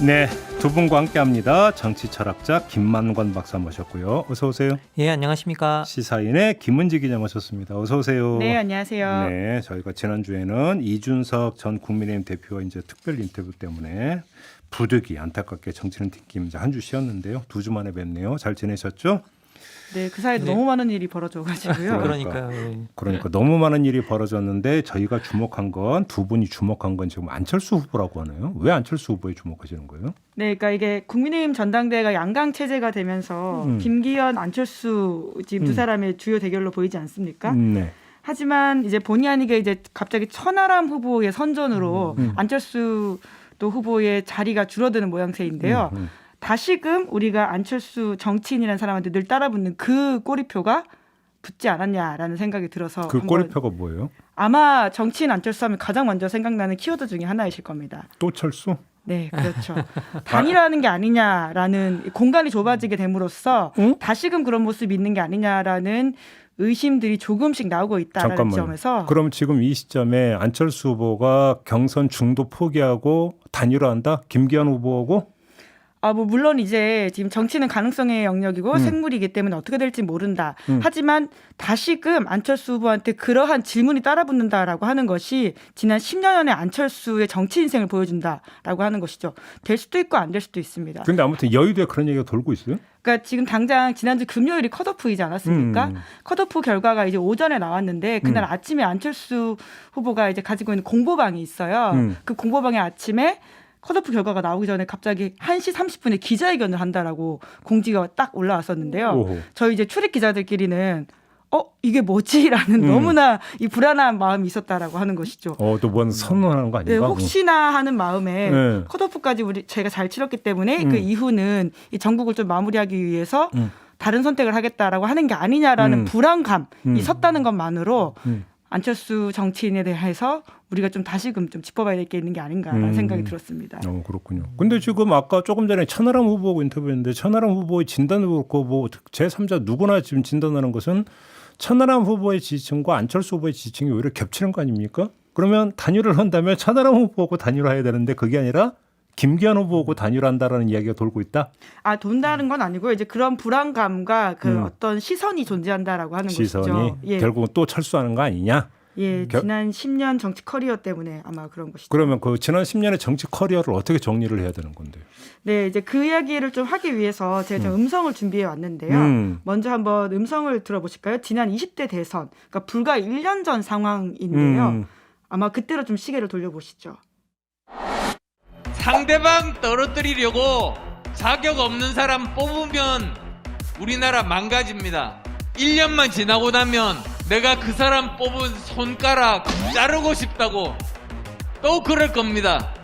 네, 두 분과 함께합니다. 정치 철학자 김만권 박사 모셨고요. 어서 오세요. 예, 안녕하십니까. 시사인의 김은지 기자 모셨습니다. 어서 오세요. 네, 안녕하세요. 네, 저희가 지난주에는 이준석 전 국민의힘 대표와 이제 특별 인터뷰 때문에 부득이 안타깝게 정치는 뒷김 한 주 쉬었는데요. 2주 만에 뵙네요. 잘 지내셨죠? 네, 그 사이에 네. 너무 많은 일이 벌어져가지고요. 그러니까요. 예. 그러니까 너무 많은 일이 벌어졌는데 저희가 주목한 건 두 분이 주목한 건 지금 안철수 후보라고 하네요. 왜 안철수 후보에 주목하시는 거예요? 네, 그러니까 이게 국민의힘 전당대회가 양강 체제가 되면서 김기현, 안철수 지금 두 사람의 주요 대결로 보이지 않습니까? 네. 하지만 이제 본의 아니게 이제 갑자기 천하람 후보의 선전으로 안철수 또 후보의 자리가 줄어드는 모양새인데요. 다시금 우리가 안철수 정치인이라는 사람한테 늘 따라붙는 그 꼬리표가 붙지 않았냐라는 생각이 들어서 그 꼬리표가 뭐예요? 아마 정치인 안철수 하면 가장 먼저 생각나는 키워드 중에 하나이실 겁니다. 또 철수? 네, 그렇죠. 단일화하는 게 아니냐라는 공간이 좁아지게 됨으로써 다시금 그런 모습이 있는 게 아니냐라는 의심들이 조금씩 나오고 있다라는 잠깐만요. 점에서 그럼 지금 이 시점에 안철수 후보가 경선 중도 포기하고 단일화한다? 김기현 후보하고? 뭐 물론 이제 지금 정치는 가능성의 영역이고 생물이기 때문에 어떻게 될지 모른다. 하지만 다시금 안철수 후보한테 그러한 질문이 따라붙는다라고 하는 것이 지난 10년의 안철수의 정치 인생을 보여준다라고 하는 것이죠. 될 수도 있고 안 될 수도 있습니다. 근데 아무튼 여의도에 그런 얘기가 돌고 있어요? 그러니까 지금 당장 지난주 금요일이 컷오프이지 않았습니까? 컷오프 결과가 이제 오전에 나왔는데 그날 아침에 안철수 후보가 이제 가지고 있는 공보방이 있어요. 그 공보방에 아침에 컷오프 결과가 나오기 전에 갑자기 1시 30분에 기자회견을 한다라고 공지가 딱 올라왔었는데요. 오호. 저희 이제 출입 기자들끼리는 이게 뭐지라는 너무나 이 불안한 마음이 있었다라고 하는 것이죠. 또 뭔 선언하는 거 네, 아닌가? 혹시나 하는 마음에 네. 컷오프까지 저희가 잘 치렀기 때문에 그 이후는 이 전국을 좀 마무리하기 위해서 다른 선택을 하겠다라고 하는 게 아니냐라는 불안감이 섰다는 것만으로 안철수 정치인에 대해서 우리가 좀 다시금 좀 짚어봐야 될 게 있는 게 아닌가라는 생각이 들었습니다. 그렇군요. 근데 지금 아까 조금 전에 천하람 후보하고 인터뷰했는데 천하람 후보의 진단을 그렇고 뭐 제3자 누구나 지금 진단하는 것은 천하람 후보의 지지층과 안철수 후보의 지지층이 오히려 겹치는 거 아닙니까? 그러면 단일화를 한다면 천하람 후보하고 단일화해야 되는데 그게 아니라 김기현 후보하고 단일화한다라는 이야기가 돌고 있다. 돈다는 건 아니고 이제 그런 불안감과 그 어떤 시선이 존재한다라고 하는 시선이 것이죠. 예. 결국은 또 철수하는 거 아니냐? 예, 지난 10년 정치 커리어 때문에 아마 그런 것이죠. 그러면 그 지난 10년의 정치 커리어를 어떻게 정리를 해야 되는 건데요? 네, 이제 그 이야기를 좀 하기 위해서 제가 좀 음성을 준비해 왔는데요. 먼저 한번 음성을 들어보실까요? 지난 20대 대선, 그러니까 불과 1년 전 상황인데요. 아마 그때로 좀 시계를 돌려보시죠. 상대방 떨어뜨리려고 자격 없는 사람 뽑으면 우리나라 망가집니다. 1년만 지나고 나면 내가 그 사람 뽑은 손가락 자르고 싶다고 또 그럴 겁니다.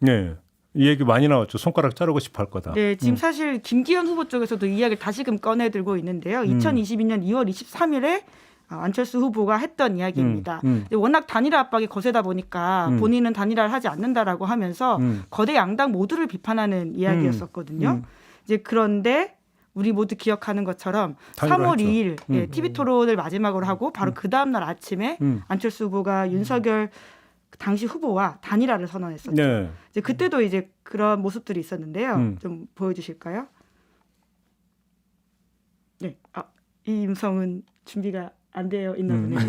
네. 이 얘기 많이 나왔죠. 손가락 자르고 싶어 할 거다. 네, 지금 사실 김기현 후보 쪽에서도 이 이야기를 다시금 꺼내들고 있는데요. 2022년 2월 23일에 안철수 후보가 했던 이야기입니다. 워낙 단일화 압박이 거세다 보니까 본인은 단일화를 하지 않는다라고 하면서 거대 양당 모두를 비판하는 이야기였었거든요. 이제 그런데 우리 모두 기억하는 것처럼 3월 2일 TV 토론을 마지막으로 하고 바로 그 다음 날 아침에 안철수 후보가 윤석열 당시 후보와 단일화를 선언했었죠. 네. 이제 그때도 이제 그런 모습들이 있었는데요. 좀 보여주실까요? 네, 이 음성은 준비가 안 되어 있나 보네요.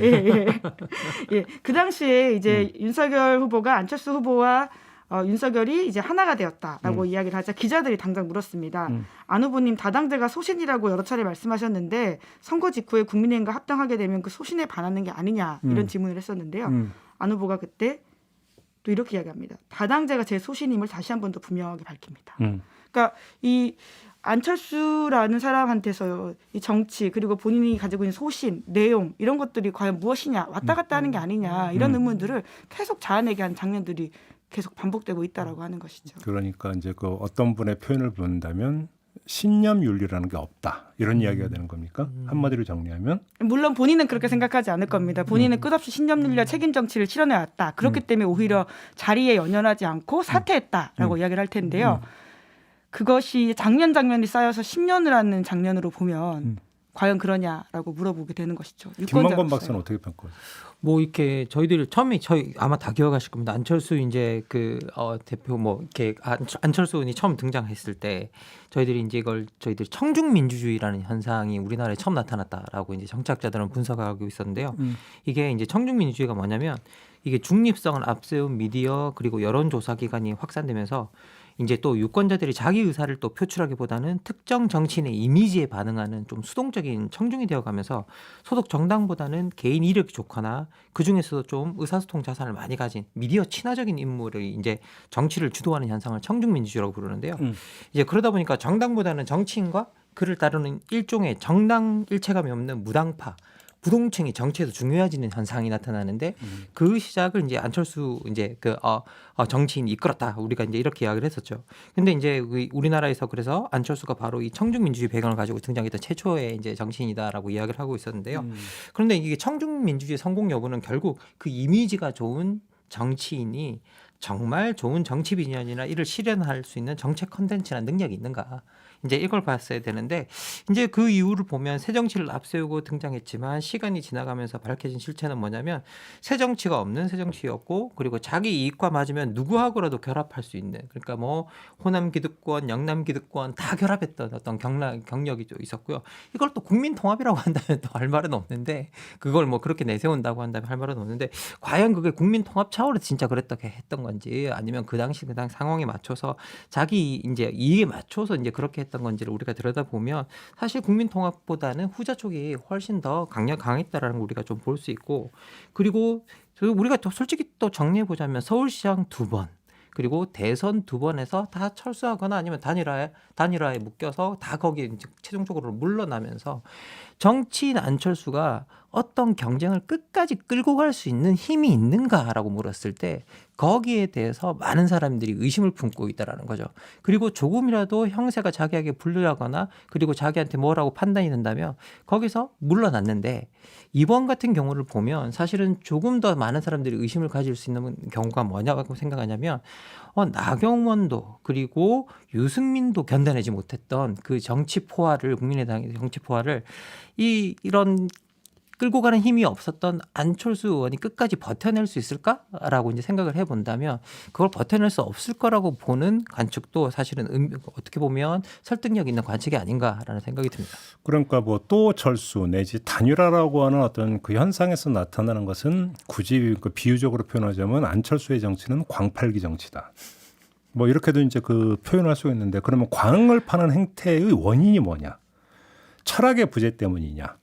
예. 그 당시에 이제 윤석열 후보가 안철수 후보와 윤석열이 이제 하나가 되었다라고 이야기를 하자 기자들이 당장 물었습니다. 안 후보님 다당제가 소신이라고 여러 차례 말씀하셨는데 선거 직후에 국민의힘과 합당하게 되면 그 소신에 반하는 게 아니냐 이런 질문을 했었는데요. 안 후보가 그때 또 이렇게 이야기합니다. 다당제가 제 소신임을 다시 한 번 더 분명하게 밝힙니다. 그러니까 이 안철수라는 사람한테서 이 정치 그리고 본인이 가지고 있는 소신, 내용 이런 것들이 과연 무엇이냐 왔다 갔다 하는 게 아니냐 이런 의문들을 계속 자아내게 한 장면들이 계속 반복되고 있다라고 하는 것이죠. 그러니까 이제 그 어떤 분의 표현을 본다면 신념윤리라는 게 없다 이런 이야기가 되는 겁니까? 한마디로 정리하면 물론 본인은 그렇게 생각하지 않을 겁니다. 본인은 끝없이 신념윤리와 책임 정치를 실현해왔다. 그렇기 때문에 오히려 자리에 연연하지 않고 사퇴했다라고 이야기를 할 텐데요. 그것이 장면이 쌓여서 10년을 하는 장면으로 보면 과연 그러냐라고 물어보게 되는 것이죠. 김만권 박사는 어떻게 평가하세요? 뭐 이렇게 저희들 처음에 저희 아마 다 기억하실 겁니다. 안철수 이제 그 대표 뭐 이렇게 안철수 의원이 처음 등장했을 때 저희들이 이제 이걸 저희들 청중 민주주의라는 현상이 우리나라에 처음 나타났다라고 이제 정치학자들은 분석하고 있었는데요. 이게 이제 청중 민주주의가 뭐냐면 이게 중립성을 앞세운 미디어 그리고 여론조사 기관이 확산되면서 이제 또 유권자들이 자기 의사를 또 표출하기보다는 특정 정치인의 이미지에 반응하는 좀 수동적인 청중이 되어가면서 소속 정당보다는 개인 이력이 좋거나 그 중에서도 좀 의사소통 자산을 많이 가진 미디어 친화적인 인물이 이제 정치를 주도하는 현상을 청중 민주주의라고 부르는데요. 이제 그러다 보니까 정당보다는 정치인과 그를 따르는 일종의 정당 일체감이 없는 무당파 부동층이 정치에서 중요해지는 현상이 나타나는데 그 시작을 이제 안철수 이제 정치인이 이끌었다. 우리가 이제 이렇게 이야기를 했었죠. 근데 이제 우리나라에서 그래서 안철수가 바로 이 청중민주주의 배경을 가지고 등장했던 최초의 이제 정치인이다라고 이야기를 하고 있었는데요. 그런데 이게 청중민주주의 성공 여부는 결국 그 이미지가 좋은 정치인이 정말 좋은 정치 비전이나 이를 실현할 수 있는 정책 컨텐츠나 능력이 있는가. 이제 이걸 봤어야 되는데 이제 그 이유를 보면 새 정치를 앞세우고 등장했지만 시간이 지나가면서 밝혀진 실체는 뭐냐면 새 정치가 없는 새 정치였고 그리고 자기 이익과 맞으면 누구하고라도 결합할 수 있는 그러니까 뭐 호남 기득권, 영남 기득권 다 결합했던 어떤 경력이 좀 있었고요. 이걸 또 국민 통합이라고 한다면 또 할 말은 없는데 그걸 뭐 그렇게 내세운다고 한다면 할 말은 없는데 과연 그게 국민 통합 차원에서 진짜 그랬다게 했던 건지 아니면 그 당시 상황에 맞춰서 자기 이제 이익에 맞춰서 이제 그렇게 했던 건지를 우리가 들여다보면 사실 국민 통합보다는 후자 쪽이 훨씬 더 강했다라는 걸 우리가 좀 볼 수 있고 그리고 우리가 또 솔직히 또 정리해 보자면 서울시장 2번 그리고 대선 2번에서 다 철수하거나 아니면 단일화에 묶여서 다 거기에 최종적으로 물러나면서 정치인 안철수가 어떤 경쟁을 끝까지 끌고 갈 수 있는 힘이 있는가라고 물었을 때 거기에 대해서 많은 사람들이 의심을 품고 있다라는 거죠. 그리고 조금이라도 형세가 자기에게 불리하거나 그리고 자기한테 뭐라고 판단이 된다면 거기서 물러났는데 이번 같은 경우를 보면 사실은 조금 더 많은 사람들이 의심을 가질 수 있는 경우가 뭐냐고 생각하냐면 나경원도 그리고 유승민도 견뎌내지 못했던 그 정치 포화를 국민의당의 정치 포화를 이런 끌고 가는 힘이 없었던 안철수 의원이 끝까지 버텨낼 수 있을까라고 이제 생각을 해본다면 그걸 버텨낼 수 없을 거라고 보는 관측도 사실은 어떻게 보면 설득력 있는 관측이 아닌가라는 생각이 듭니다. 그러니까 뭐 또 철수 내지 단일화라고 하는 어떤 그 현상에서 나타나는 것은 굳이 그 비유적으로 표현하자면 안철수의 정치는 광팔기 정치다. 뭐 이렇게도 이제 그 표현할 수 있는데 그러면 광을 파는 행태의 원인이 뭐냐? 철학의 부재 때문이냐?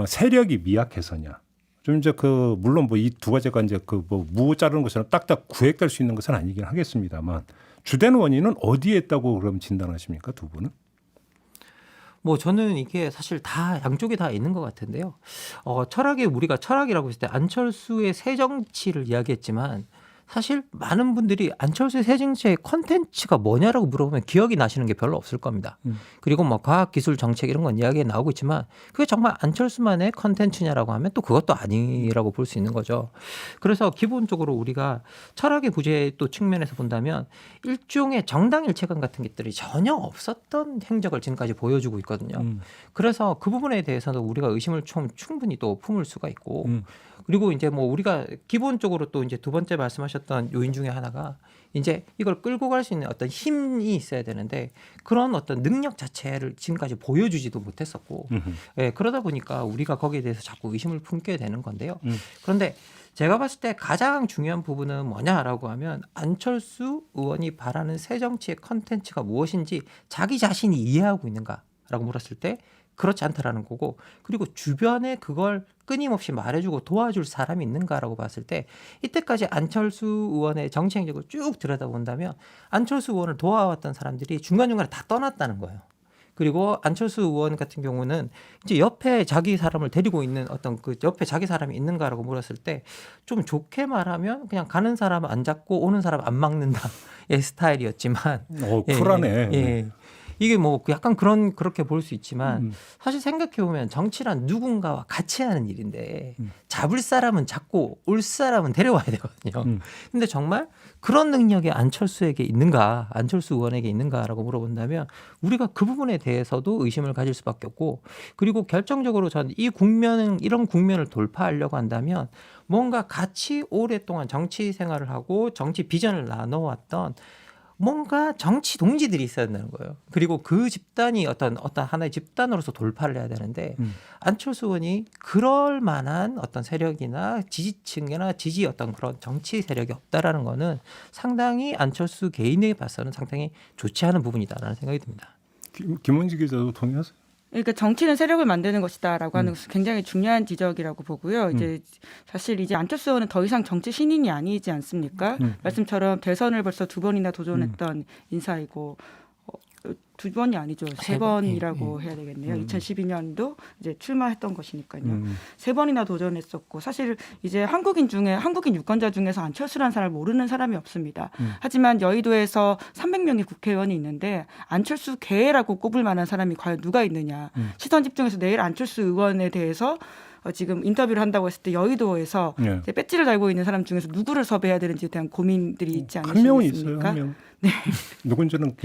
세력이 미약해서냐? 좀 이제 그 물론 뭐 이 두 가지가 이제 그 뭐 무 자르는 것처럼 딱딱 구획될 수 있는 것은 아니긴 하겠습니다만 주된 원인은 어디에 있다고 그럼 진단하십니까 두 분은? 뭐 저는 이게 사실 다 양쪽에 다 있는 것 같은데요. 철학에 우리가 철학이라고 했을 때 안철수의 새 정치를 이야기했지만 사실 많은 분들이 안철수의 새 정치의 컨텐츠가 뭐냐라고 물어보면 기억이 나시는 게 별로 없을 겁니다. 그리고 뭐 과학, 기술, 정책 이런 건 이야기에 나오고 있지만 그게 정말 안철수만의 컨텐츠냐라고 하면 또 그것도 아니라고 볼 수 있는 거죠. 그래서 기본적으로 우리가 철학의 부재 또 측면에서 본다면 일종의 정당 일체감 같은 것들이 전혀 없었던 행적을 지금까지 보여주고 있거든요. 그래서 그 부분에 대해서는 우리가 의심을 충분히 또 품을 수가 있고 그리고 이제 뭐 우리가 기본적으로 또 이제 두 번째 말씀하셨던 요인 중에 하나가 이제 이걸 끌고 갈 수 있는 어떤 힘이 있어야 되는데 그런 어떤 능력 자체를 지금까지 보여주지도 못했었고 그러다 보니까 우리가 거기에 대해서 자꾸 의심을 품게 되는 건데요. 그런데 제가 봤을 때 가장 중요한 부분은 뭐냐라고 하면 안철수 의원이 바라는 새 정치의 컨텐츠가 무엇인지 자기 자신이 이해하고 있는가라고 물었을 때 그렇지 않다라는 거고 그리고 주변에 그걸 끊임없이 말해주고 도와줄 사람이 있는가라고 봤을 때 이때까지 안철수 의원의 정치 행적을 쭉 들여다본다면 안철수 의원을 도와왔던 사람들이 중간중간에 다 떠났다는 거예요. 그리고 안철수 의원 같은 경우는 이제 옆에 자기 사람을 데리고 있는 어떤 그 옆에 자기 사람이 있는가라고 물었을 때 좀 좋게 말하면 그냥 가는 사람 안 잡고 오는 사람 안 막는다의 스타일이었지만 쿨하네. 예. 이게 뭐 약간 그렇게 볼 수 있지만 사실 생각해 보면 정치란 누군가와 같이 하는 일인데 잡을 사람은 잡고 올 사람은 데려와야 되거든요. 근데 정말 그런 능력이 안철수에게 있는가, 안철수 의원에게 있는가라고 물어본다면 우리가 그 부분에 대해서도 의심을 가질 수밖에 없고, 그리고 결정적으로 저는 이런 국면을 돌파하려고 한다면 뭔가 같이 오랫동안 정치 생활을 하고 정치 비전을 나눠왔던 뭔가 정치 동지들이 있어야 된다는 거예요. 그리고 그 집단이 어떤 하나의 집단으로서 돌파를 해야 되는데 안철수 의원이 그럴 만한 어떤 세력이나 지지층이나 지지 어떤 그런 정치 세력이 없다라는 거는 상당히 안철수 개인에게 봐서는 상당히 좋지 않은 부분이다라는 생각이 듭니다. 김원지 기자도 동의하세요? 그러니까 정치는 세력을 만드는 것이다라고 하는 것은 굉장히 중요한 지적이라고 보고요. 이제 사실 이제 안철수 의원은 더 이상 정치 신인이 아니지 않습니까? 말씀처럼 대선을 벌써 2번이나 도전했던 인사이고, 2번이 아니죠. 3번이라고 해야 되겠네요. 2012년도 이제 출마했던 것이니까요. 3번이나 도전했었고, 사실 이제 한국인 유권자 중에서 안철수라는 사람을 모르는 사람이 없습니다. 하지만 여의도에서 300명의 국회의원이 있는데 안철수 개라고 꼽을 만한 사람이 과연 누가 있느냐. 시선 집중해서 내일 안철수 의원에 대해서 지금 인터뷰를 한다고 했을 때 여의도에서 이제 배지를 달고 있는 사람 중에서 누구를 섭외해야 되는지에 대한 고민들이 있지 않으십니까? 한 명은 있어요. 한 명. 네. 누군지는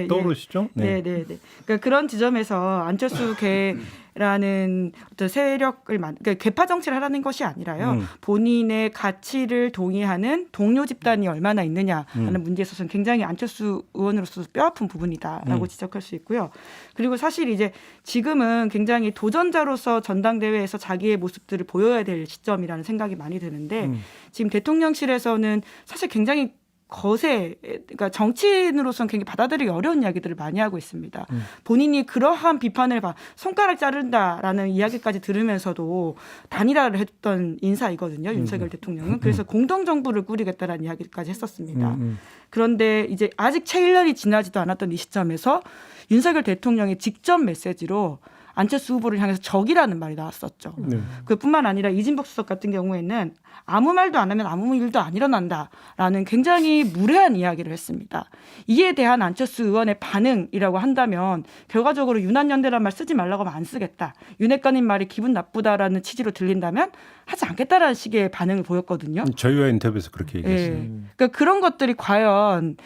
떠오르시죠? 네. 그러니까 그런 지점에서 안철수 개라는 어떤 세력을 그러니까 개파 정치를 하라는 것이 아니라요. 본인의 가치를 동의하는 동료 집단이 얼마나 있느냐라는 문제에 있어서는 굉장히 안철수 의원으로서 뼈아픈 부분이다라고 지적할 수 있고요. 그리고 사실 이제 지금은 굉장히 도전자로서 전당대회에서 자기의 모습들을 보여야 될 시점이라는 생각이 많이 드는데 지금 대통령실에서는 사실 굉장히 그러니까 정치인으로서는 굉장히 받아들이기 어려운 이야기들을 많이 하고 있습니다. 본인이 그러한 비판을 손가락 자른다라는 이야기까지 들으면서도 단일화를 했던 인사이거든요. 윤석열 대통령은. 그래서 공동정부를 꾸리겠다라는 이야기까지 했었습니다. 그런데 이제 아직 채 1년이 지나지도 않았던 이 시점에서 윤석열 대통령이 직접 메시지로 안철수 후보를 향해서 적이라는 말이 나왔었죠. 그뿐만 아니라 이진복 수석 같은 경우에는 아무 말도 안 하면 아무 일도 안 일어난다라는 굉장히 무례한 이야기를 했습니다. 이에 대한 안철수 의원의 반응이라고 한다면 결과적으로 윤한연대란 말 쓰지 말라고 하면 안 쓰겠다. 윤핵관님 말이 기분 나쁘다라는 취지로 들린다면 하지 않겠다라는 식의 반응을 보였거든요. 저희와 인터뷰에서 그렇게 얘기했어요. 그러니까 그런 것들이 과연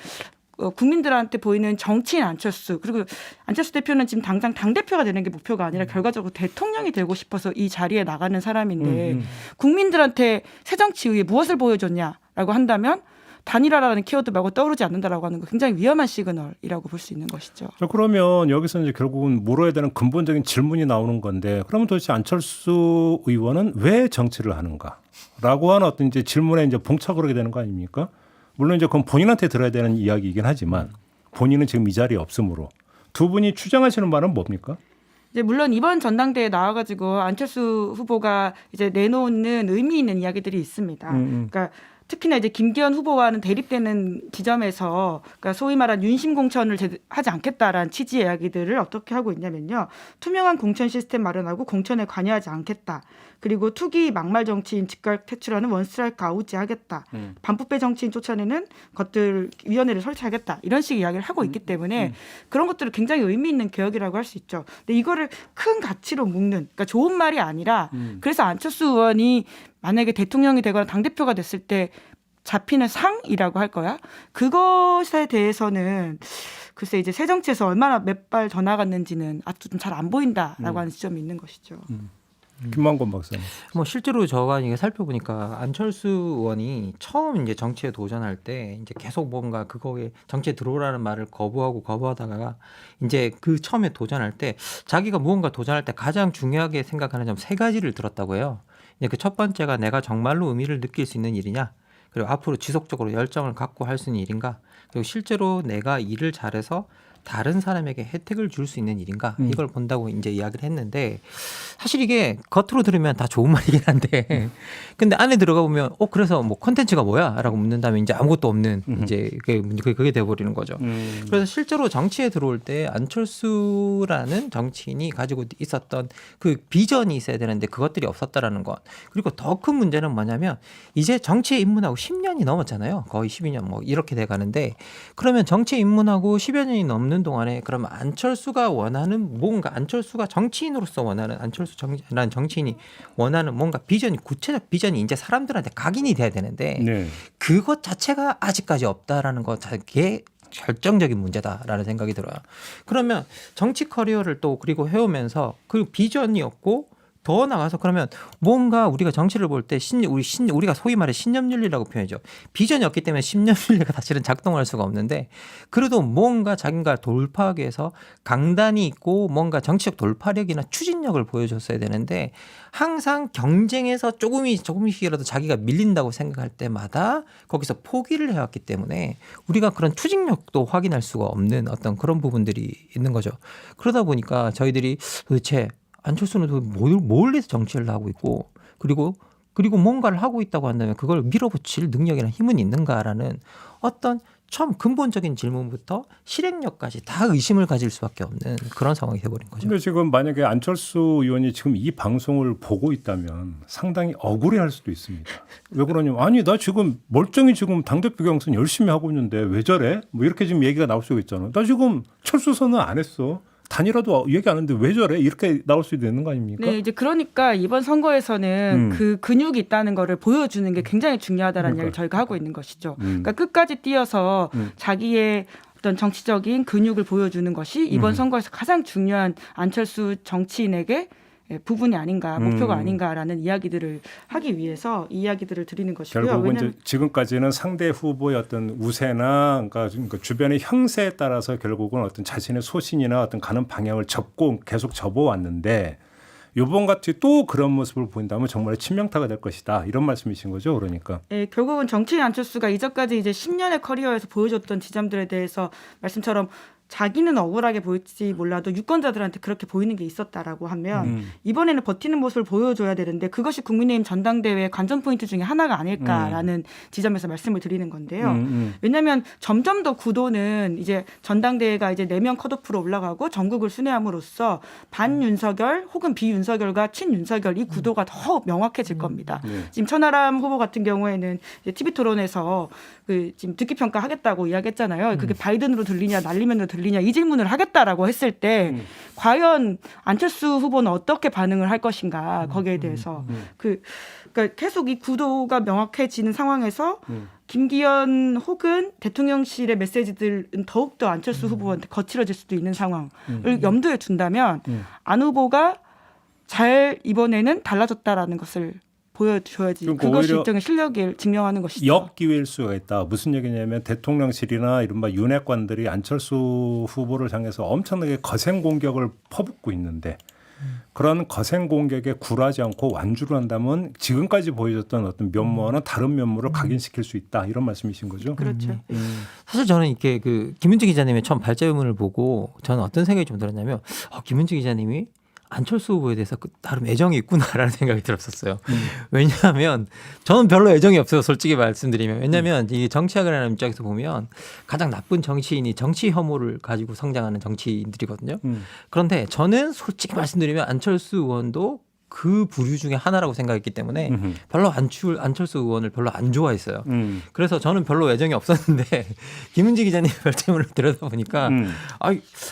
국민들한테 보이는 정치인 안철수, 그리고 안철수 대표는 지금 당장 당대표가 되는 게 목표가 아니라 결과적으로 대통령이 되고 싶어서 이 자리에 나가는 사람인데 국민들한테 새정치의회 무엇을 보여줬냐라고 한다면 단일화라는 키워드 말고 떠오르지 않는다라고 하는 거 굉장히 위험한 시그널이라고 볼 수 있는 것이죠. 그러면 여기서 이제 결국은 물어야 되는 근본적인 질문이 나오는 건데, 그러면 도대체 안철수 의원은 왜 정치를 하는가라고 하는 어떤 이제 질문에 이제 봉착을 하게 되는 거 아닙니까? 물론 이제 그건 본인한테 들어야 되는 이야기이긴 하지만 본인은 지금 이 자리에 없으므로 두 분이 추정하시는 말은 뭡니까? 이제 물론 이번 전당대회에 나와가지고 안철수 후보가 이제 내놓는 의미 있는 이야기들이 있습니다. 그러니까 특히나 이제 김기현 후보와는 대립되는 지점에서 그러니까 소위 말한 윤심 공천을 하지 않겠다라는 취지의 이야기들을 어떻게 하고 있냐면요. 투명한 공천 시스템 마련하고 공천에 관여하지 않겠다. 그리고 투기 막말 정치인 즉각 퇴출하는 원스트라이크 아웃제 하겠다. 반부패 정치인 쫓아내는 것들 위원회를 설치하겠다. 이런 식의 이야기를 하고 있기 때문에 그런 것들을 굉장히 의미 있는 개혁이라고 할 수 있죠. 근데 이거를 큰 가치로 묶는, 그러니까 좋은 말이 아니라 그래서 안철수 의원이 만약에 대통령이 되거나 당대표가 됐을 때 잡히는 상이라고 할 거야. 그것에 대해서는 글쎄 이제 새 정치에서 얼마나 몇 발 더 나갔는지는 아주 좀 잘 안 보인다라고 하는 지점이 있는 것이죠. 김만권 박사님. 뭐 실제로 저가 이게 살펴보니까 안철수 의원이 처음 이제 정치에 도전할 때 이제 계속 뭔가 그거에 정치에 들어오라는 말을 거부하다가 이제 그 처음에 도전할 때 자기가 무언가 도전할 때 가장 중요하게 생각하는 점 3가지를 들었다고 해요. 이제 그 첫 번째가 내가 정말로 의미를 느낄 수 있는 일이냐, 그리고 앞으로 지속적으로 열정을 갖고 할 수 있는 일인가, 그리고 실제로 내가 일을 잘해서 다른 사람에게 혜택을 줄 수 있는 일인가, 이걸 본다고 이제 이야기를 했는데, 사실 이게 겉으로 들으면 다 좋은 말이긴 한데 근데 안에 들어가 보면 그래서 뭐 콘텐츠가 뭐야라고 묻는다면 이제 아무것도 없는 이제 그게 돼버리는 거죠. 그래서 실제로 정치에 들어올 때 안철수라는 정치인이 가지고 있었던 그 비전이 있어야 되는데 그것들이 없었다라는 것. 그리고 더 큰 문제는 뭐냐면 이제 정치에 입문하고 10년이 넘었잖아요. 거의 12년 뭐 이렇게 돼 가는데, 그러면 정치에 입문하고 10여 년이 넘는 없는 동안에 그러면 안철수가 원하는 뭔가 안철수가 정치인으로서 원하는 안철수라는 정치인이 원하는 뭔가 비전이 구체적 비전이 이제 사람들한테 각인이 돼야 되는데 네. 그것 자체가 아직까지 없다라는 것 자체가 결정적인 문제다라는 생각이 들어요. 그러면 정치 커리어를 또 그리고 해오면서 그 비전이 없고 더 나가서 그러면 뭔가 우리가 정치를 볼 때 우리가 소위 말해 신념윤리라고 표현하죠. 비전이 없기 때문에 신념윤리가 사실은 작동할 수가 없는데 그래도 뭔가 자기가 돌파하기 위해서 강단이 있고 뭔가 정치적 돌파력이나 추진력을 보여줬어야 되는데 항상 경쟁에서 조금씩이라도 자기가 밀린다고 생각할 때마다 거기서 포기를 해왔기 때문에 우리가 그런 추진력도 확인할 수가 없는 어떤 그런 부분들이 있는 거죠. 그러다 보니까 저희들이 도대체 안철수는 뭘 위해서 정치를 하고 있고 그리고 뭔가를 하고 있다고 한다면 그걸 밀어붙일 능력이나 힘은 있는가라는 어떤 처음 근본적인 질문부터 실행력까지 다 의심을 가질 수밖에 없는 그런 상황이 돼버린 거죠. 근데 지금 만약에 안철수 의원이 지금 이 방송을 보고 있다면 상당히 억울해할 수도 있습니다. 왜 그러냐면 아니 나 지금 멀쩡히 지금 당대표 경선 열심히 하고 있는데 왜 저래? 뭐 이렇게 지금 얘기가 나올 수가 있잖아. 나 지금 철수 선언 안 했어. 단이라도 얘기 안 했는데 왜 저래? 이렇게 나올 수도 있는 거 아닙니까? 네, 이제 그러니까 이번 선거에서는 그 근육이 있다는 거를 보여주는 게 굉장히 중요하다라는 이야기를 저희가 하고 있는 것이죠. 그러니까 끝까지 뛰어서 자기의 어떤 정치적인 근육을 보여주는 것이 이번 선거에서 가장 중요한 안철수 정치인에게 부분이 아닌가, 목표가 아닌가라는 이야기들을 하기 위해서 이 이야기들을 드리는 것이고요. 결국은 이제 지금까지는 상대 후보의 어떤 우세나 그러니까 주변의 형세에 따라서 결국은 어떤 자신의 소신이나 어떤 가는 방향을 접고 계속 접어왔는데 이번 같이 또 그런 모습을 보인다면 정말 치명타가 될 것이다. 이런 말씀이신 거죠, 그러니까. 네, 결국은 정치인 안철수가 이전까지 이제 10년의 커리어에서 보여줬던 지점들에 대해서 말씀처럼 자기는 억울하게 보일지 몰라도 유권자들한테 그렇게 보이는 게 있었다라고 하면 이번에는 버티는 모습을 보여줘야 되는데 그것이 국민의힘 전당대회의 관전 포인트 중에 하나가 아닐까라는 지점에서 말씀을 드리는 건데요. 왜냐하면 점점 더 구도는 이제 전당대회가 이제 4명 컷오프로 올라가고 전국을 순회함으로써 반윤석열 혹은 비윤석열과 친윤석열 이 구도가 더 명확해질 겁니다. 지금 천하람 후보 같은 경우에는 TV 토론에서 그 지금 듣기 평가 하겠다고 이야기했잖아요. 그게 바이든으로 들리냐 날리면으로 들리냐 이 질문을 하겠다라고 했을 때 과연 안철수 후보는 어떻게 반응을 할 것인가 거기에 대해서 그러니까 계속 이 구도가 명확해지는 상황에서 김기현 혹은 대통령실의 메시지들은 더욱더 안철수 후보한테 거칠어질 수도 있는 상황을 염두에 둔다면 안 후보가 잘 이번에는 달라졌다라는 것을 보여줘야지. 그러니까 그것이 오히려 일종의 실력을 증명하는 것이죠. 역기회일 수가 있다. 무슨 얘기냐면 대통령실이나 이른바 윤핵관들이 안철수 후보를 향해서 엄청나게 거센 공격을 퍼붓고 있는데 그런 거센 공격에 굴하지 않고 완주를 한다면 지금까지 보여줬던 어떤 면모와는 다른 면모를 각인시킬 수 있다. 이런 말씀이신 거죠? 그렇죠. 사실 저는 이렇게 그 김은지 기자님의 처음 발제문을 보고 저는 어떤 생각이 좀 들었냐면 김은지 기자님이 안철수 후보에 대해서 나름 애정이 있구나라는 생각이 들었었어요. 왜냐하면 저는 별로 애정이 없어요. 솔직히 말씀드리면. 왜냐하면 이 정치학을 하는 입장에서 보면 가장 나쁜 정치인이 정치 혐오를 가지고 성장하는 정치인들이거든요. 그런데 저는 솔직히 말씀드리면 안철수 의원도 그 부류 중에 하나라고 생각했기 때문에 별로 안철수 의원을 별로 안 좋아했어요. 그래서 저는 별로 애정이 없었는데 김은지 기자님 발제문을 들여다보니까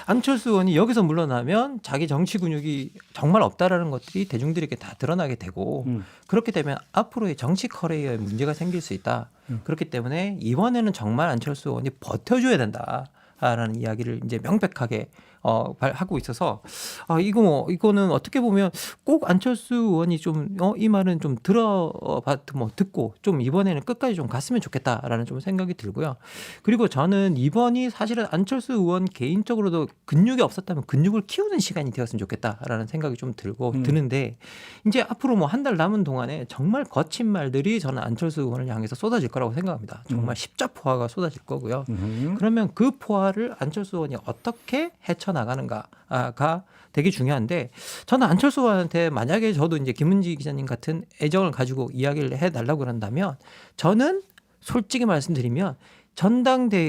안철수 의원이 여기서 물러나면 자기 정치 근육이 정말 없다라는 것들이 대중들에게 다 드러나게 되고 그렇게 되면 앞으로의 정치 커리어에 문제가 생길 수 있다. 그렇기 때문에 이번에는 정말 안철수 의원이 버텨줘야 된다라는 이야기를 이제 명백하게 하고 있어서 이거는 어떻게 보면 꼭 안철수 의원이 좀 이 말은 좀 듣고 좀 이번에는 끝까지 좀 갔으면 좋겠다라는 좀 생각이 들고요. 그리고 저는 이번이 사실은 안철수 의원 개인적으로도 근육이 없었다면 근육을 키우는 시간이 되었으면 좋겠다라는 생각이 좀 드는데 이제 앞으로 뭐 한 달 남은 동안에 정말 거친 말들이 저는 안철수 의원을 향해서 쏟아질 거라고 생각합니다. 정말 십자포화가 쏟아질 거고요. 그러면 그 포화를 안철수 의원이 어떻게 헤쳐나가는가가 되게 중요한데 저는 안철수 의원한테 만약에 저도 이제 김은지 기자님 같은 애정을 가지고 이야기를 해달라고 그런다면 저는 솔직히 말씀드리면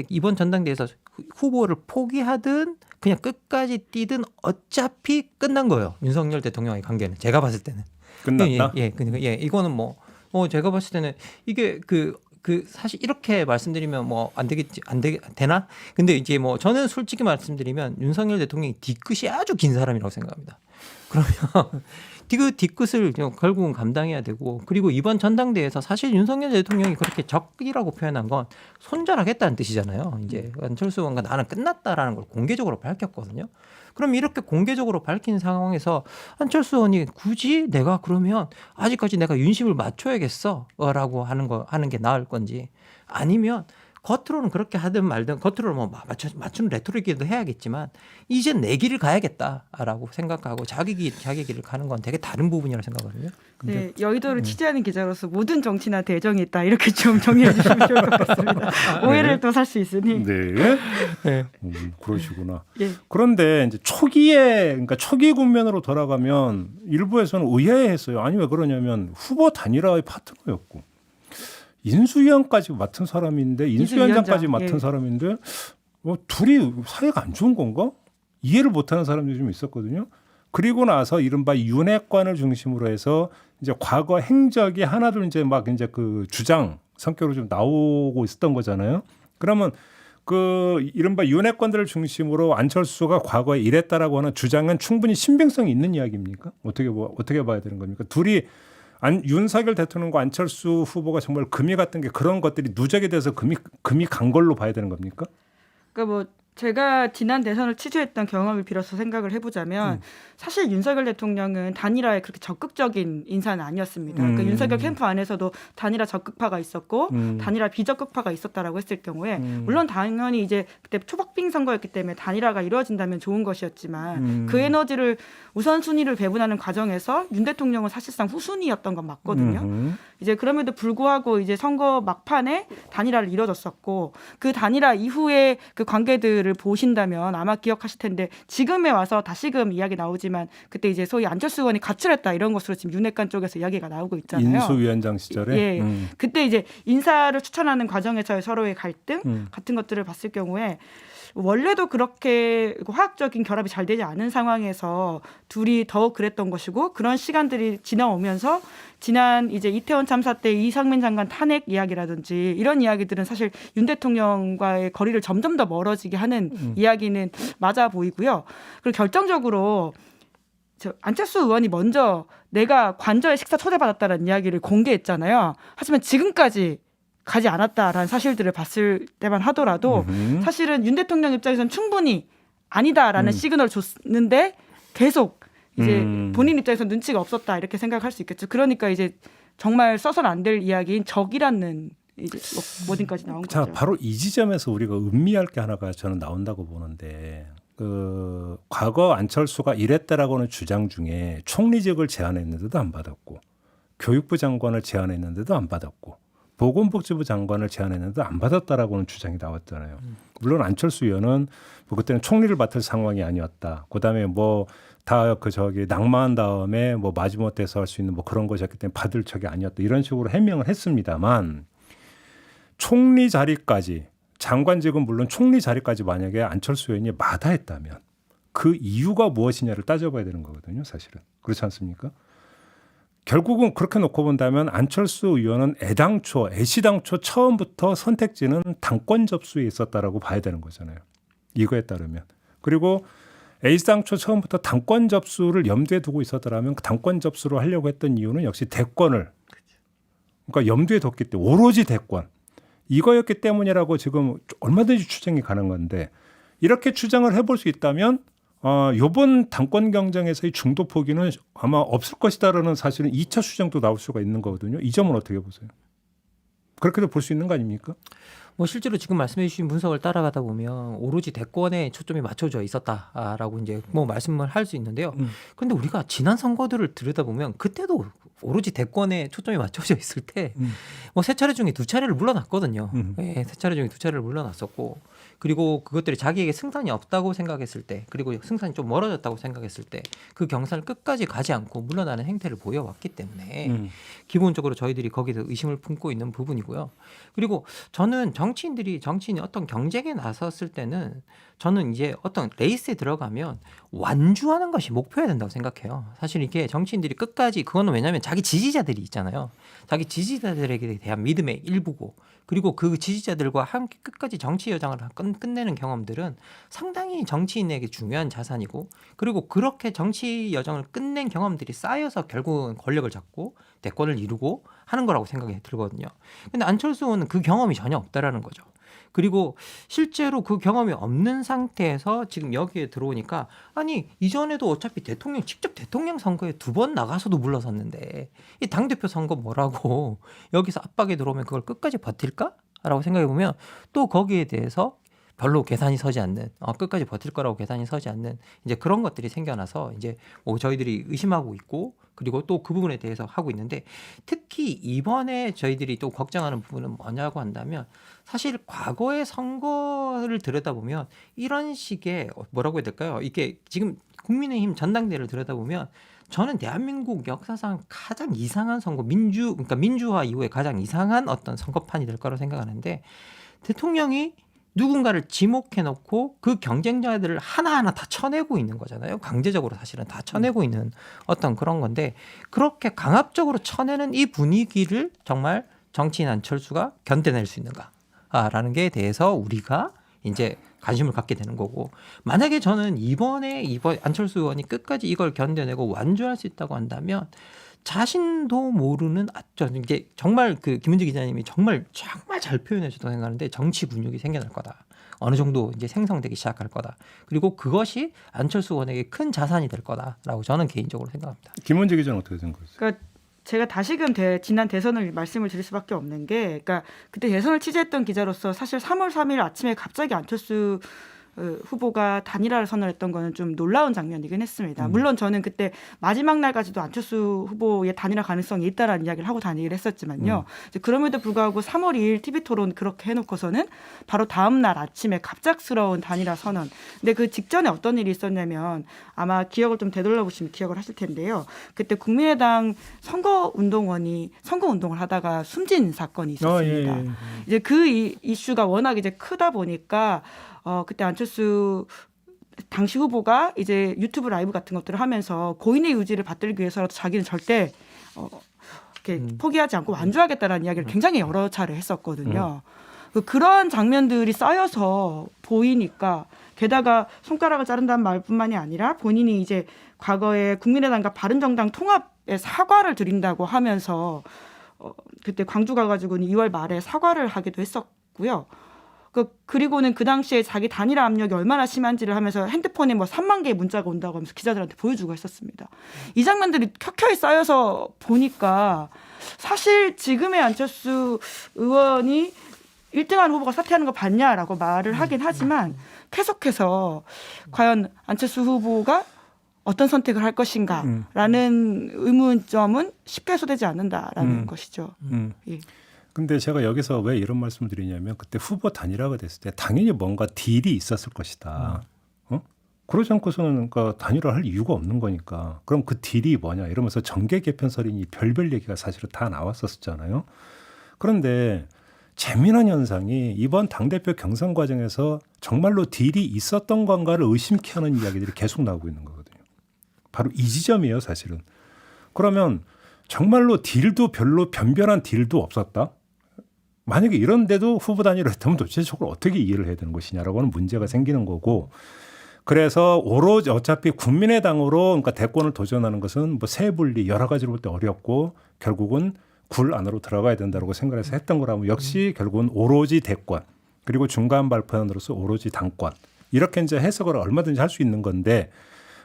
이번 전당대회에서 후보를 포기하든 그냥 끝까지 뛰든 어차피 끝난 거예요. 윤석열 대통령의 관계는 제가 봤을 때는 끝났다. 이거는 제가 봤을 때는 이게 그 그 사실 이렇게 말씀드리면 뭐 안 되겠지 되나? 근데 이제 뭐 저는 솔직히 말씀드리면 윤석열 대통령이 뒤끝이 아주 긴 사람이라고 생각합니다. 그러면 그 뒤끝을 결국은 감당해야 되고 그리고 이번 전당대회에서 사실 윤석열 대통령이 그렇게 적이라고 표현한 건 손절하겠다는 뜻이잖아요. 이제 안철수 의원과 나는 끝났다라는 걸 공개적으로 밝혔거든요. 그럼 이렇게 공개적으로 밝힌 상황에서 안철수 의원이 굳이 내가 그러면 아직까지 내가 윤심을 맞춰야겠어라고 하는 게 나을 건지 아니면 겉으로는 그렇게 하든 말든 겉으로는 뭐 맞추는 레토릭이라도 해야겠지만 이제 내 길을 가야겠다라고 생각하고 자기 길을 가는 건 되게 다른 부분이라고 생각하거든요. 네, 여의도를 취재하는 기자로서 모든 정치나 대정이 있다 이렇게 좀 정리해 주시면 좋을 것 같습니다. 오해를 또 살 수 있으니. 네. 네. 그러시구나. 예. 그런데 이제 그러니까 초기 국면으로 돌아가면 일부에서는 의아해했어요. 아니 왜 그러냐면 후보 단일화의 파트너였고 인수위원까지 맡은 사람인데 인수위원장까지 인수위원장, 맡은 예. 사람인데 둘이 사이가 안 좋은 건가? 이해를 못하는 사람들이 좀 있었거든요. 그리고 나서 이른바 윤핵관을 중심으로 해서 이제 과거 행적이 하나둘 이제 막 이제 그 주장 성격으로 좀 나오고 있었던 거잖아요. 그러면 그 이른바 윤핵관들을 중심으로 안철수가 과거에 이랬다라고 하는 주장은 충분히 신빙성이 있는 이야기입니까? 어떻게 봐야 되는 겁니까? 둘이 윤석열 대통령과 안철수 후보가 정말 금이 갔던 게 그런 것들이 누적이 돼서 금이 간 걸로 봐야 되는 겁니까? 그러니까 뭐 제가 지난 대선을 취재했던 경험을 빌어서 생각을 해보자면 사실 윤석열 대통령은 단일화에 그렇게 적극적인 인사는 아니었습니다. 그러니까 윤석열 캠프 안에서도 단일화 적극파가 있었고 단일화 비적극파가 있었다라고 했을 경우에 물론 당연히 이제 그때 초박빙 선거였기 때문에 단일화가 이루어진다면 좋은 것이었지만 그 에너지를 우선순위를 배분하는 과정에서 윤 대통령은 사실상 후순위였던 건 맞거든요. 이제 그럼에도 불구하고 이제 선거 막판에 단일화를 이뤄졌었고 그 단일화 이후에 그 관계들을 보신다면 아마 기억하실 텐데 지금에 와서 다시금 이야기 나오지만 그때 이제 소위 안철수 의원이 가출했다 이런 것으로 지금 윤핵관 쪽에서 이야기가 나오고 있잖아요. 인수위원장 시절에. 예. 그때 이제 인사를 추천하는 과정에서의 서로의 갈등 같은 것들을 봤을 경우에 원래도 그렇게 화학적인 결합이 잘 되지 않은 상황에서 둘이 더 그랬던 것이고 그런 시간들이 지나오면서 지난 이제 이태원 참사 때 이상민 장관 탄핵 이야기라든지 이런 이야기들은 사실 윤 대통령과의 거리를 점점 더 멀어지게 하는 이야기는 맞아 보이고요. 그리고 결정적으로 안철수 의원이 먼저 내가 관저에 식사 초대받았다는 이야기를 공개했잖아요. 하지만 지금까지 가지 않았다라는 사실들을 봤을 때만 하더라도 사실은 윤 대통령 입장에서는 충분히 아니다라는 시그널을 줬는데 계속 이제 본인 입장에서 눈치가 없었다 이렇게 생각할 수 있겠죠. 그러니까 이제 정말 써서는 안 될 이야기인 적이라는 이제 워딩까지 나온 자, 거죠. 바로 이 지점에서 우리가 음미할 게 하나가 저는 나온다고 보는데 그 과거 안철수가 이랬다라고 하는 주장 중에 총리직을 제안했는데도 안 받았고 교육부 장관을 제안했는데도 안 받았고 보건복지부 장관을 제안했는데 안 받았다라고 하는 주장이 나왔잖아요. 물론 안철수 의원은 뭐 그때는 총리를 맡을 상황이 아니었다. 그다음에 뭐 다 낭만한 다음에 뭐 마지못해서 할 수 있는 뭐 그런 것이었기 때문에 받을 적이 아니었다. 이런 식으로 해명을 했습니다만 총리 자리까지 장관직은 물론 총리 자리까지 만약에 안철수 의원이 마다했다면 그 이유가 무엇이냐를 따져봐야 되는 거거든요. 사실은. 그렇지 않습니까? 결국은 그렇게 놓고 본다면 안철수 의원은 애시당초 처음부터 선택지는 당권 접수에 있었다라고 봐야 되는 거잖아요. 이거에 따르면. 그리고 애시당초 처음부터 당권 접수를 염두에 두고 있었더라면 그 당권 접수를 하려고 했던 이유는 역시 대권을 그러니까 염두에 뒀기 때문에 오로지 대권 이거였기 때문이라고 지금 얼마든지 추정이 가는 건데 이렇게 추정을 해볼 수 있다면 이번 당권 경쟁에서의 중도 포기는 아마 없을 것이다라는 사실은 2차 추정도 나올 수가 있는 거거든요. 이 점은 어떻게 보세요? 그렇게도 볼 수 있는 거 아닙니까? 뭐 실제로 지금 말씀해 주신 분석을 따라가다 보면 오로지 대권에 초점이 맞춰져 있었다라고 이제 뭐 말씀을 할 수 있는데요. 그런데 우리가 지난 선거들을 들여다보면 그때도 오로지 대권에 초점이 맞춰져 있을 때 뭐 세 차례 중에 두 차례를 물러났거든요. 네, 세 차례 중에 두 차례를 물러났었고 그리고 그것들이 자기에게 승산이 없다고 생각했을 때 그리고 승산이 좀 멀어졌다고 생각했을 때 그 경선을 끝까지 가지 않고 물러나는 행태를 보여왔기 때문에 기본적으로 저희들이 거기서 의심을 품고 있는 부분이고요. 그리고 저는 정치인이 어떤 경쟁에 나섰을 때는 저는 이제 어떤 레이스에 들어가면 완주하는 것이 목표여야 된다고 생각해요. 사실 이게 정치인들이 끝까지 그거는 왜냐하면 자기 지지자들이 있잖아요. 자기 지지자들에게 대한 믿음의 일부고 그리고 그 지지자들과 함께 끝까지 정치 여정을 끝내는 경험들은 상당히 정치인에게 중요한 자산이고 그리고 그렇게 정치 여정을 끝낸 경험들이 쌓여서 결국은 권력을 잡고 대권을 이루고 하는 거라고 생각이 들거든요. 근데 안철수 의원은 그 경험이 전혀 없다라는 거죠. 그리고 실제로 그 경험이 없는 상태에서 지금 여기에 들어오니까 아니 이전에도 어차피 직접 대통령 선거에 2번 나가서도 물러섰는데 이 당대표 선거 뭐라고 여기서 압박에 들어오면 그걸 끝까지 버틸까라고 생각해 보면 또 거기에 대해서 별로 계산이 서지 않는 끝까지 버틸 거라고 계산이 서지 않는 이제 그런 것들이 생겨나서 이제 뭐 저희들이 의심하고 있고 그리고 또 그 부분에 대해서 하고 있는데 특히 이번에 저희들이 또 걱정하는 부분은 뭐냐고 한다면 사실 과거의 선거를 들여다보면 이런 식의 뭐라고 해야 될까요? 이게 지금 국민의힘 전당대회를 들여다보면 저는 대한민국 역사상 가장 이상한 선거 그러니까 민주화 이후에 가장 이상한 어떤 선거판이 될 거라고 생각하는데 대통령이 누군가를 지목해놓고 그 경쟁자들을 하나하나 다 쳐내고 있는 거잖아요. 강제적으로 사실은 다 쳐내고 있는 어떤 그런 건데 그렇게 강압적으로 쳐내는 이 분위기를 정말 정치인 안철수가 견뎌낼 수 있는가라는 게 대해서 우리가 이제 관심을 갖게 되는 거고 만약에 저는 이번 안철수 의원이 끝까지 이걸 견뎌내고 완주할 수 있다고 한다면 자신도 모르는 이게 정말 그 김은지 기자님이 정말 잘 표현해 주셨다고 생각하는데 정치 근육이 생겨날 거다. 어느 정도 이제 생성되기 시작할 거다. 그리고 그것이 안철수 의원에게 큰 자산이 될 거다라고 저는 개인적으로 생각합니다. 김원재 기자는 어떻게 생각하세요? 그러니까 제가 다시금 지난 대선을 말씀을 드릴 수밖에 없는 게 그러니까 그때 대선을 취재했던 기자로서 사실 3월 3일 아침에 갑자기 안철수 후보가 단일화를 선언했던 거는 좀 놀라운 장면이긴 했습니다. 물론 저는 그때 마지막 날까지도 안철수 후보의 단일화 가능성이 있다라는 이야기를 하고 다니기를 했었지만요. 이제 그럼에도 불구하고 3월 2일 TV토론 그렇게 해놓고서는 바로 다음 날 아침에 갑작스러운 단일화 선언. 근데 그 직전에 어떤 일이 있었냐면 아마 기억을 좀 되돌려보시면 기억을 하실 텐데요. 그때 국민의당 선거운동원이 선거운동을 하다가 숨진 사건이 있었습니다. 예. 이제 그 이슈가 워낙 이제 크다 보니까 그때 안철수 당시 후보가 이제 유튜브 라이브 같은 것들을 하면서 고인의 유지를 받들기 위해서라도 자기는 절대 이렇게 포기하지 않고 완주하겠다라는 이야기를 굉장히 여러 차례 했었거든요. 그런 장면들이 쌓여서 보이니까 게다가 손가락을 자른다는 말뿐만이 아니라 본인이 이제 과거에 국민의당과 바른정당 통합에 사과를 드린다고 하면서 그때 광주 가가지고는 2월 말에 사과를 하기도 했었고요. 그리고는 그 당시에 자기 단일화 압력이 얼마나 심한지를 하면서 핸드폰에 뭐 3만 개의 문자가 온다고 하면서 기자들한테 보여주고 했었습니다. 이 장면들이 켜켜이 쌓여서 보니까 사실 지금의 안철수 의원이 1등하는 후보가 사퇴하는 거 봤냐라고 말을 하긴 하지만 계속해서 과연 안철수 후보가 어떤 선택을 할 것인가라는 의문점은 쉽게 해소되지 않는다라는 것이죠. 예. 근데 제가 여기서 왜 이런 말씀을 드리냐면 그때 후보 단일화가 됐을 때 당연히 뭔가 딜이 있었을 것이다. 그러지 않고서는 그러니까 단일화할 이유가 없는 거니까. 그럼 그 딜이 뭐냐 이러면서 정계 개편설이니 별별 얘기가 사실은 다 나왔었잖아요. 그런데 재미난 현상이 이번 당대표 경선 과정에서 정말로 딜이 있었던 건가를 의심케 하는 이야기들이 계속 나오고 있는 거거든요. 바로 이 지점이에요, 사실은. 그러면 정말로 딜도 별로 변별한 딜도 없었다? 만약에 이런데도 후보 단일화를 했다면 도대체 저걸 어떻게 이해를 해야 되는 것이냐라고 하는 문제가 생기는 거고 그래서 오로지 어차피 국민의당으로 그러니까 대권을 도전하는 것은 뭐 세분리 여러 가지로 볼 때 어렵고 결국은 굴 안으로 들어가야 된다고 생각해서 했던 거라면 역시 결국은 오로지 대권 그리고 중간 발표안으로서 오로지 당권 이렇게 이제 해석을 얼마든지 할 수 있는 건데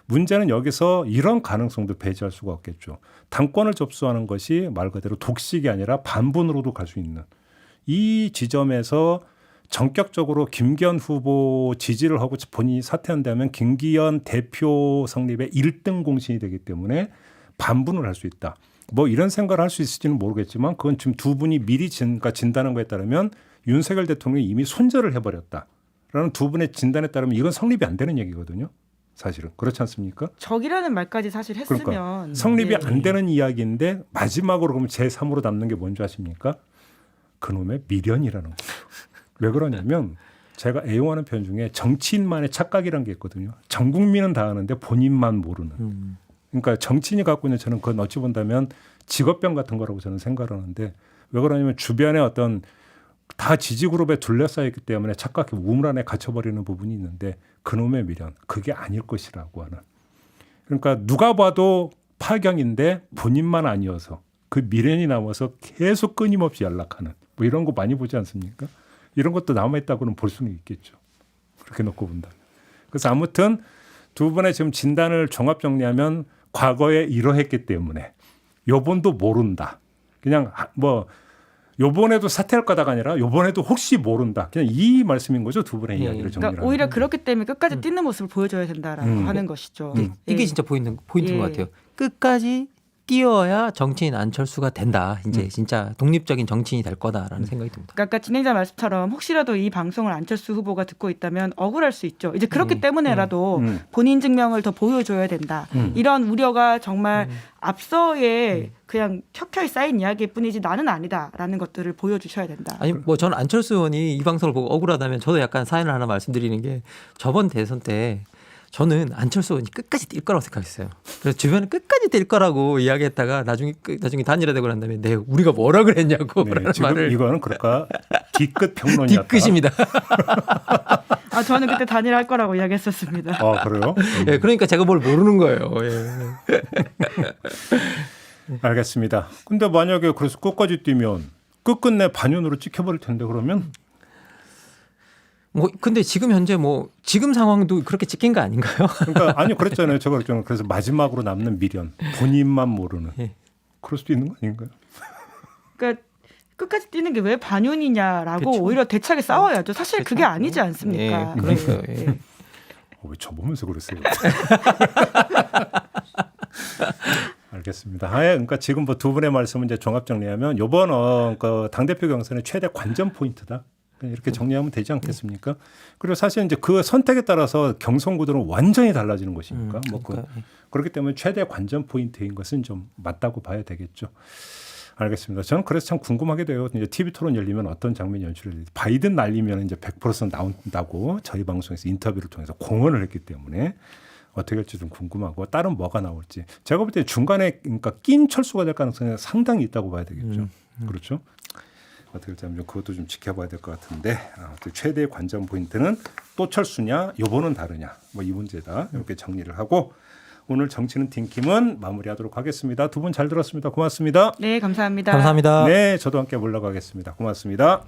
문제는 여기서 이런 가능성도 배제할 수가 없겠죠. 당권을 접수하는 것이 말 그대로 독식이 아니라 반분으로도 갈 수 있는 이 지점에서 전격적으로 김기현 후보 지지를 하고 본인이 사퇴한다면 김기현 대표 성립의 1등 공신이 되기 때문에 반분을 할 수 있다. 뭐 이런 생각을 할 수 있을지는 모르겠지만 그건 지금 두 분이 미리 진단한 거에 따르면 윤석열 대통령이 이미 손절을 해버렸다라는 두 분의 진단에 따르면 이건 성립이 안 되는 얘기거든요. 사실은 그렇지 않습니까? 적이라는 말까지 사실 했으면 그러니까 성립이 안 되는 이야기인데 마지막으로 그러면 제3으로 남는 게 뭔지 아십니까? 그놈의 미련이라는 거죠. 왜 그러냐면 제가 애용하는 표현 중에 정치인만의 착각이라는 게 있거든요. 전 국민은 다 아는데 본인만 모르는. 그러니까 정치인이 갖고 있는 저는 그건 어찌 본다면 직업병 같은 거라고 저는 생각하는데 왜 그러냐면 주변에 어떤 다 지지그룹에 둘러싸여 있기 때문에 착각해 우물 안에 갇혀버리는 부분이 있는데 그놈의 미련 그게 아닐 것이라고 하는 그러니까 누가 봐도 파경인데 본인만 아니어서 그 미련이 남아서 계속 끊임없이 연락하는 뭐 이런 거 많이 보지 않습니까? 이런 것도 남아있다고는 볼 수는 있겠죠. 그렇게 놓고 본다면. 그래서 아무튼 두 분의 지금 진단을 종합 정리하면 과거에 이러했기 때문에 요번도 모른다. 그냥 뭐 요번에도 사퇴할 거다가 아니라 요번에도 혹시 모른다. 그냥 이 말씀인 거죠. 두 분의 예. 이야기를 정리를 그러니까 오히려 하면. 그렇기 때문에 끝까지 뛰는 모습을 보여줘야 된다라고 하는 것이죠. 이게 예. 진짜 포인트인 예. 것 같아요. 끝까지 뛰어야 정치인 안철수가 된다. 이제 진짜 독립적인 정치인이 될 거다라는 생각이 듭니다. 그러니까 아까 진행자 말씀처럼 혹시라도 이 방송을 안철수 후보가 듣고 있다면 억울할 수 있죠. 이제 그렇기 때문에라도 본인 증명을 더 보여줘야 된다. 이런 우려가 정말 앞서에 그냥 켜켜이 쌓인 이야기일 뿐이지 나는 아니다라는 것들을 보여주셔야 된다. 아니 뭐 저는 안철수 의원이 이 방송을 보고 억울하다면 저도 약간 사연을 하나 말씀드리는 게 저번 대선 때 저는 안철수 의원이 끝까지 뛸 거라고 생각했어요. 그래서 주변에 끝까지 뛸 거라고 이야기했다가 나중에 단일화되고 난 다음에 네 우리가 뭐라 그랬냐고 네, 지금 말을 이거는 그럴까 뒤끝 평론이었다. 뒤끝입니다. 아 저는 그때 단일할 거라고 이야기했었습니다. 아 그래요? 예, 그러니까 제가 뭘 모르는 거예요. 예. 알겠습니다. 근데 만약에 그래서 끝까지 뛰면 끝끝내 반윤으로 찍혀버릴 텐데 그러면 뭐 근데 지금 현재 뭐 지금 상황도 그렇게 찍힌 거 아닌가요? 그러니까 아니 그랬잖아요. 제가 그랬잖아요. 그래서 마지막으로 남는 미련 본인만 모르는 예. 그럴 수도 있는 거 아닌가요? 그러니까 끝까지 뛰는 게 왜 반윤이냐라고 그쵸. 오히려 대차게 싸워야죠. 사실 그쵸. 그게 아니지 않습니까? 예, 그러니까요. 예. 왜 저보면서 그랬어요? 알겠습니다. 그러니까 지금 뭐 두 분의 말씀은 이제 종합 정리하면 이번 그 당대표 경선의 최대 관전 포인트다. 이렇게 정리하면 되지 않겠습니까? 그리고 사실 이제 그 선택에 따라서 경선 구도는 완전히 달라지는 것이니까 그러니까, 예. 그렇기 때문에 최대 관전 포인트인 것은 좀 맞다고 봐야 되겠죠. 알겠습니다. 저는 그래서 참 궁금하게 돼요. 이제 TV 토론 열리면 어떤 장면이 연출이 바이든 날리면 이제 100% 나온다고 저희 방송에서 인터뷰를 통해서 공언을 했기 때문에 어떻게 할지 좀 궁금하고 다른 뭐가 나올지 제가 볼 때 중간에 그러니까 낀 철수가 될 가능성이 상당히 있다고 봐야 되겠죠. 그렇죠. 어떻게 할지 그것도 좀 지켜봐야 될 것 같은데 최대의 관전 포인트는 또 철수냐 여보는 다르냐 뭐 이 문제다 이렇게 정리를 하고 오늘 정치는 팀킴은 마무리하도록 하겠습니다. 두 분 잘 들었습니다. 고맙습니다. 네, 감사합니다. 감사합니다. 네, 저도 함께 물러가겠습니다. 고맙습니다.